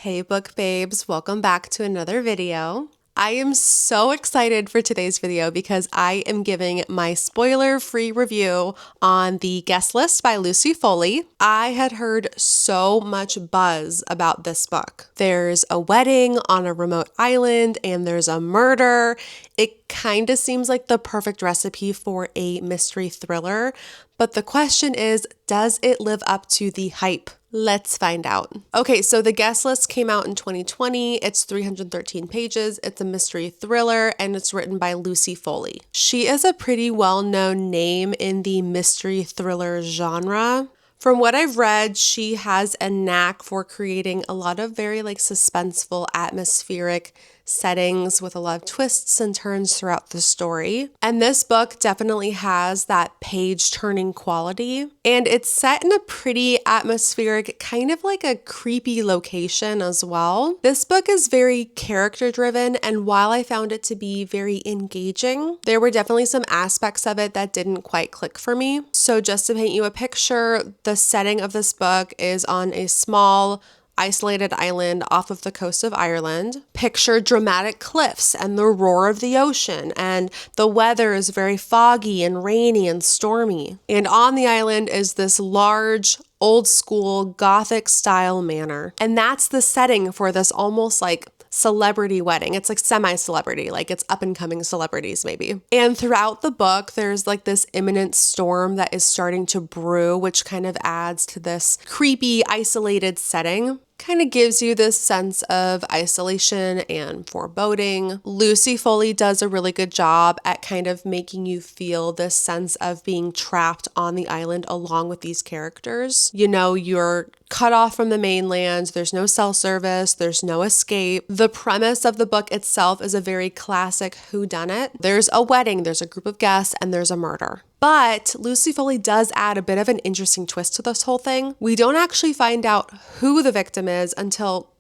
Hey book babes, welcome back to another video. I am so excited for today's video because I am giving my spoiler-free review on The Guest List by Lucy Foley. I had heard so much buzz about this book. There's a wedding on a remote island and there's a murder. It kind of seems like the perfect recipe for a mystery thriller, but the question is, does it live up to the hype? Let's find out. Okay, so The Guest List came out in 2020. It's 313 pages. It's a mystery thriller, and it's written by Lucy Foley. She is a pretty well-known name in the mystery thriller genre. From what I've read, she has a knack for creating a lot of very suspenseful, atmospheric settings with a lot of twists and turns throughout the story. And this book definitely has that page-turning quality. And it's set in a pretty atmospheric, kind of like a creepy location as well. This book is very character-driven, and while I found it to be very engaging, there were definitely some aspects of it that didn't quite click for me. So just to paint you a picture, the setting of this book is on a small, isolated island off of the coast of Ireland. Picture dramatic cliffs and the roar of the ocean, and the weather is very foggy and rainy and stormy. And on the island is this large, old school Gothic style manor. And that's the setting for this almost celebrity wedding. It's semi-celebrity, it's up and coming celebrities maybe. And throughout the book, there's this imminent storm that is starting to brew, which kind of adds to this creepy, isolated setting. Kind of gives you this sense of isolation and foreboding. Lucy Foley does a really good job at kind of making you feel this sense of being trapped on the island along with these characters. You know, you're cut off from the mainland, there's no cell service, there's no escape. The premise of the book itself is a very classic whodunit. There's a wedding, there's a group of guests, and there's a murder. But Lucy Foley does add a bit of an interesting twist to this whole thing. We don't actually find out who the victim is until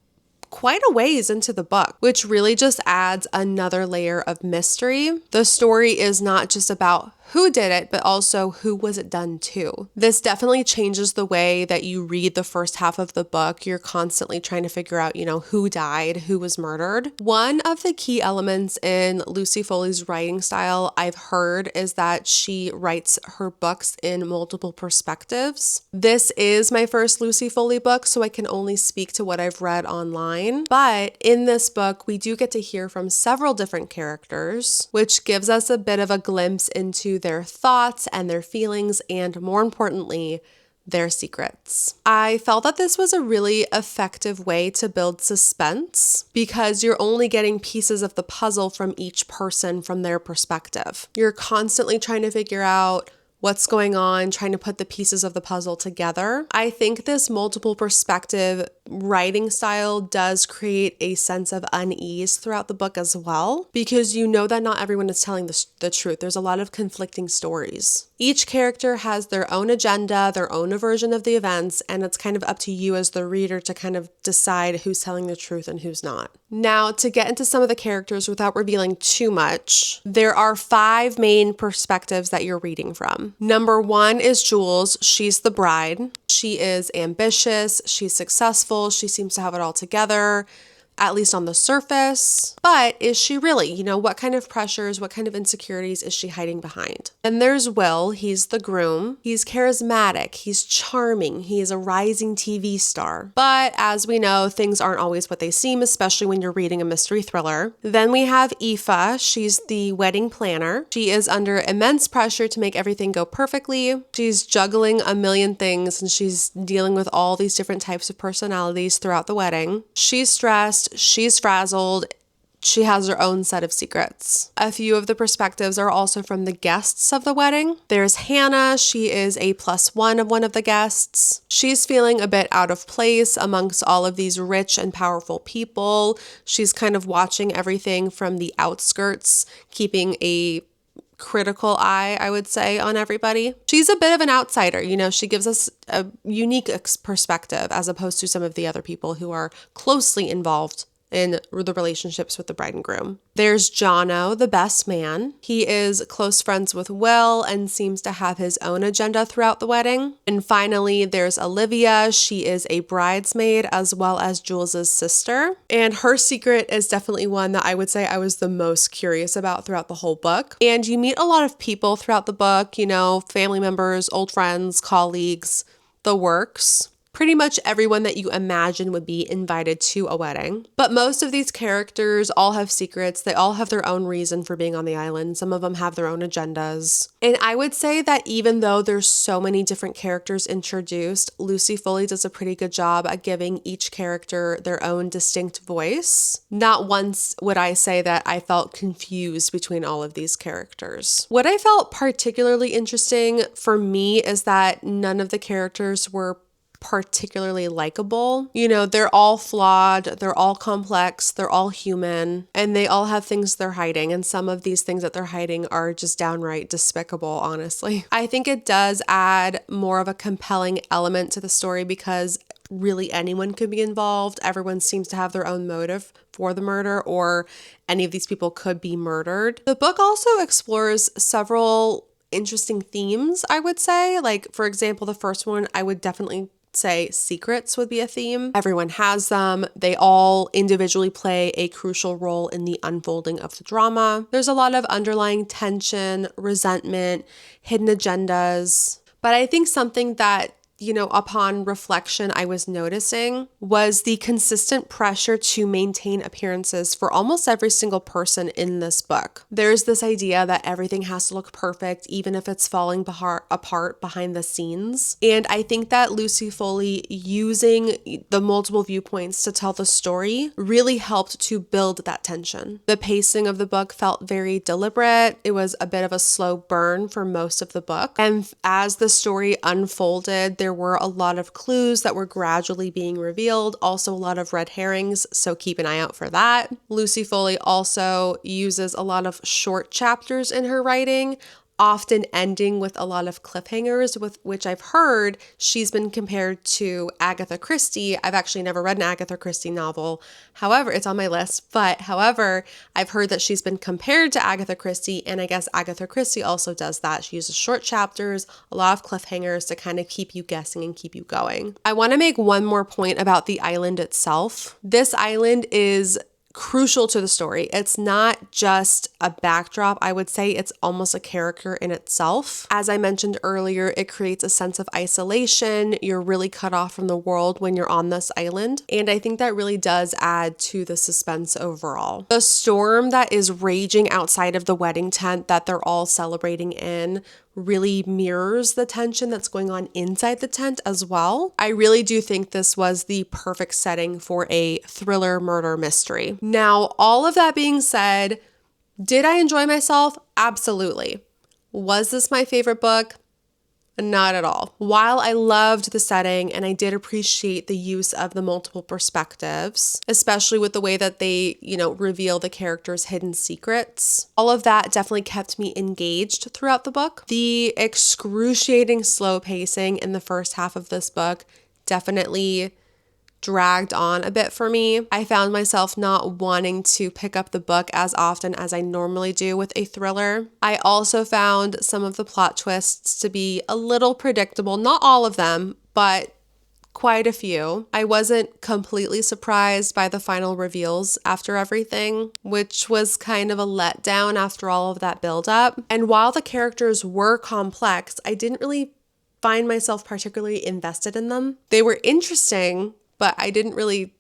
quite a ways into the book, which really just adds another layer of mystery. The story is not just about who did it, but also who was it done to. This definitely changes the way that you read the first half of the book. You're constantly trying to figure out, who died, who was murdered. One of the key elements in Lucy Foley's writing style I've heard is that she writes her books in multiple perspectives. This is my first Lucy Foley book, so I can only speak to what I've read online. But in this book, we do get to hear from several different characters, which gives us a bit of a glimpse into their thoughts and their feelings, and more importantly, their secrets. I felt that this was a really effective way to build suspense because you're only getting pieces of the puzzle from each person from their perspective. You're constantly trying to figure out what's going on, trying to put the pieces of the puzzle together. I think this multiple perspective writing style does create a sense of unease throughout the book as well, because you know that not everyone is telling the truth. There's a lot of conflicting stories. Each character has their own agenda, their own version of the events, and it's kind of up to you as the reader to kind of decide who's telling the truth and who's not. Now, to get into some of the characters without revealing too much, there are 5 main perspectives that you're reading from. Number 1 is Jules. She's the bride. She is ambitious, she's successful, she seems to have it all together, at least on the surface. But is she really? What kind of pressures, what kind of insecurities is she hiding behind? Then there's Will. He's the groom. He's charismatic. He's charming. He is a rising TV star. But as we know, things aren't always what they seem, especially when you're reading a mystery thriller. Then we have Aoife. She's the wedding planner. She is under immense pressure to make everything go perfectly. She's juggling a million things, and she's dealing with all these different types of personalities throughout the wedding. She's stressed. She's frazzled. She has her own set of secrets. A few of the perspectives are also from the guests of the wedding. There's Hannah. She is a +1 of one of the guests. She's feeling a bit out of place amongst all of these rich and powerful people. She's kind of watching everything from the outskirts, keeping a critical eye, I would say, on everybody. She's a bit of an outsider. She gives us a unique perspective as opposed to some of the other people who are closely involved in the relationships with the bride and groom. There's Jono, the best man. He is close friends with Will and seems to have his own agenda throughout the wedding. And finally, there's Olivia. She is a bridesmaid as well as Jules's sister. And her secret is definitely one that I would say I was the most curious about throughout the whole book. And you meet a lot of people throughout the book, you know, family members, old friends, colleagues, the works. Pretty much everyone that you imagine would be invited to a wedding. But most of these characters all have secrets. They all have their own reason for being on the island. Some of them have their own agendas. And I would say that even though there's so many different characters introduced, Lucy Foley does a pretty good job at giving each character their own distinct voice. Not once would I say that I felt confused between all of these characters. What I felt particularly interesting for me is that none of the characters were particularly likable. You know, they're all flawed, they're all complex, they're all human, and they all have things they're hiding. And some of these things that they're hiding are just downright despicable, honestly. I think it does add more of a compelling element to the story because really anyone could be involved. Everyone seems to have their own motive for the murder, or any of these people could be murdered. The book also explores several interesting themes, I would say. Like, for example, the first one, I would definitely say secrets would be a theme. Everyone has them. They all individually play a crucial role in the unfolding of the drama. There's a lot of underlying tension, resentment, hidden agendas. But I think something that, you know, upon reflection, I was noticing was the consistent pressure to maintain appearances for almost every single person in this book. There's this idea that everything has to look perfect, even if it's falling apart behind the scenes. And I think that Lucy Foley using the multiple viewpoints to tell the story really helped to build that tension. The pacing of the book felt very deliberate. It was a bit of a slow burn for most of the book. And as the story unfolded, there were a lot of clues that were gradually being revealed, also a lot of red herrings, so keep an eye out for that. Lucy Foley also uses a lot of short chapters in her writing, often ending with a lot of cliffhangers, with which I've heard she's been compared to Agatha Christie. I've actually never read an Agatha Christie novel. However, it's on my list, but however, I've heard that she's been compared to Agatha Christie, and I guess Agatha Christie also does that. She uses short chapters, a lot of cliffhangers to kind of keep you guessing and keep you going. I want to make one more point about the island itself. This island is crucial to the story. It's not just a backdrop. I would say it's almost a character in itself. As I mentioned earlier, it creates a sense of isolation. You're really cut off from the world when you're on this island. And I think that really does add to the suspense overall. The storm that is raging outside of the wedding tent that they're all celebrating in really mirrors the tension that's going on inside the tent as well. I really do think this was the perfect setting for a thriller murder mystery. Now, all of that being said, did I enjoy myself? Absolutely. Was this my favorite book? Not at all. While I loved the setting and I did appreciate the use of the multiple perspectives, especially with the way that they, reveal the characters' hidden secrets, all of that definitely kept me engaged throughout the book. The excruciating slow pacing in the first half of this book definitely dragged on a bit for me. I found myself not wanting to pick up the book as often as I normally do with a thriller. I also found some of the plot twists to be a little predictable. Not all of them, but quite a few. I wasn't completely surprised by the final reveals after everything, which was kind of a letdown after all of that buildup. And while the characters were complex, I didn't really find myself particularly invested in them. They were interesting, but I didn't really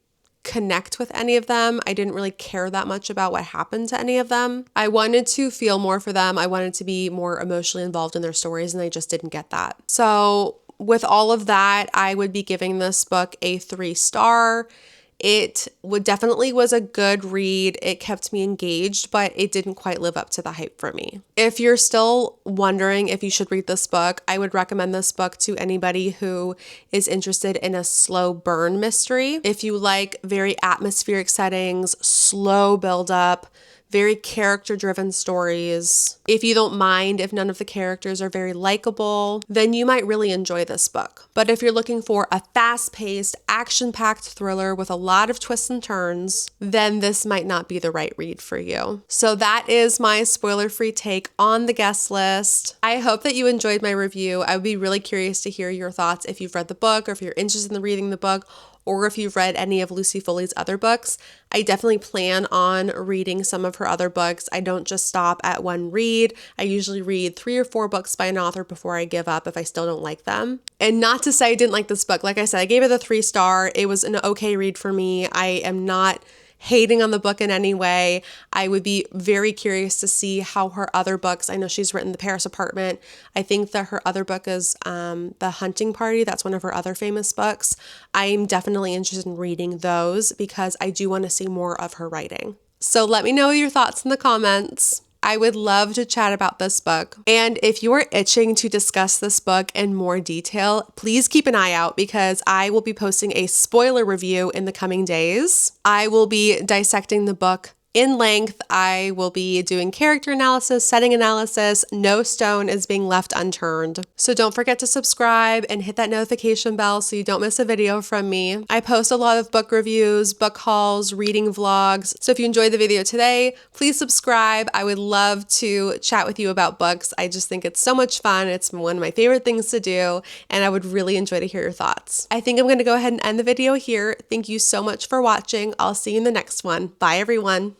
connect with any of them. I didn't really care that much about what happened to any of them. I wanted to feel more for them. I wanted to be more emotionally involved in their stories, and I just didn't get that. So with all of that, I would be giving this book a 3-star. It definitely was a good read. It kept me engaged, but it didn't quite live up to the hype for me. If you're still wondering if you should read this book, I would recommend this book to anybody who is interested in a slow burn mystery. If you like very atmospheric settings, slow build up, very character-driven stories. If you don't mind if none of the characters are very likable, then you might really enjoy this book. But if you're looking for a fast-paced, action-packed thriller with a lot of twists and turns, then this might not be the right read for you. So that is my spoiler-free take on The Guest List. I hope that you enjoyed my review. I would be really curious to hear your thoughts if you've read the book, or if you're interested in reading the book, or if you've read any of Lucy Foley's other books. I definitely plan on reading some of her other books. I don't just stop at one read. I usually read 3 or 4 books by an author before I give up if I still don't like them. And not to say I didn't like this book. Like I said, I gave it a 3-star. It was an okay read for me. I am not hating on the book in any way. I would be very curious to see how her other books, I know she's written The Paris Apartment. I think that her other book is The Hunting Party. That's one of her other famous books. I'm definitely interested in reading those because I do want to see more of her writing. So let me know your thoughts in the comments. I would love to chat about this book. And if you are itching to discuss this book in more detail, please keep an eye out because I will be posting a spoiler review in the coming days. I will be dissecting the book in length. I will be doing character analysis, setting analysis. No stone is being left unturned. So don't forget to subscribe and hit that notification bell so you don't miss a video from me. I post a lot of book reviews, book hauls, reading vlogs. So if you enjoyed the video today, please subscribe. I would love to chat with you about books. I just think it's so much fun. It's one of my favorite things to do, and I would really enjoy to hear your thoughts. I think I'm going to go ahead and end the video here. Thank you so much for watching. I'll see you in the next one. Bye, everyone.